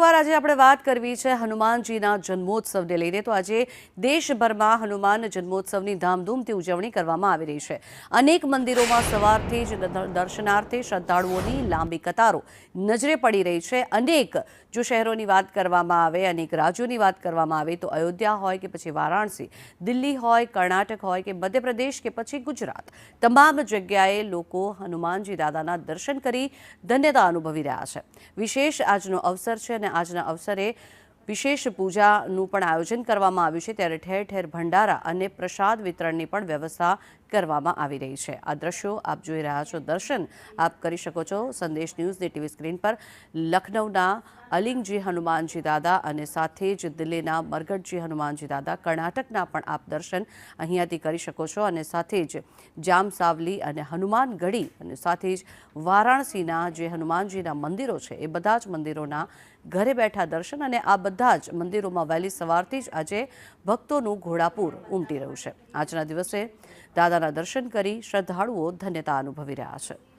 એકવાર આજે આપણે વાત કરવી છે હનુમાનજીના જન્મોત્સવને લઈને। તો આજે દેશભરમાં હનુમાન જન્મોત્સવની ધામધૂમથી ઉજવણી કરવામાં આવી રહી છે। અનેક મંદિરોમાં સવારથી જ દર્શનાર્થે શ્રદ્ધાળુઓની લાંબી કતારો નજરે પડી રહી છે। અનેક જો શહેરોની વાત કરવામાં આવે, અનેક રાજ્યોની વાત કરવામાં આવે તો અયોધ્યા હોય કે પછી વારાણસી, દિલ્હી હોય, કર્ણાટક હોય કે મધ્યપ્રદેશ કે પછી ગુજરાત, તમામ જગ્યાએ લોકો હનુમાનજી દાદાના દર્શન કરી ધન્યતા અનુભવી રહ્યા છે। વિશેષ આજનો અવસર છે અને આજના અવસરે વિશેષ પૂજાનું પણ આયોજન કરવામાં આવ્યું છે, ત્યારે ઠેર ઠેર ભંડારા અને પ્રસાદ વિતરણની પણ વ્યવસ્થા કરવામાં આવી રહી છે। આ દ્રશ્યો આપ જોઈ રહ્યા છો, દર્શન આપ કરી શકો છો સંદેશ ન્યૂઝની ટીવી સ્ક્રીન પર। લખનૌના અલિંગજી હનુમાનજી દાદા અને સાથે જ દિલ્હીના મરગઢજી હનુમાનજી દાદા, કર્ણાટકના પણ આપ દર્શન અહીંયાથી કરી શકો છો અને સાથે જ જામસાવલી અને હનુમાનગઢી અને સાથે જ વારાણસીના જે હનુમાનજીના મંદિરો છે એ બધા જ મંદિરોના ઘરે બેઠા દર્શન અને આ બધા જ મંદિરોમાં વહેલી સવારથી જ આજે ભક્તોનું ઘોડાપૂર ઉમટી રહ્યું છે। આજના દિવસે દાદાના દર્શન કરી શ્રદ્ધાળુઓ ધન્યતા અનુભવી રહ્યા છે।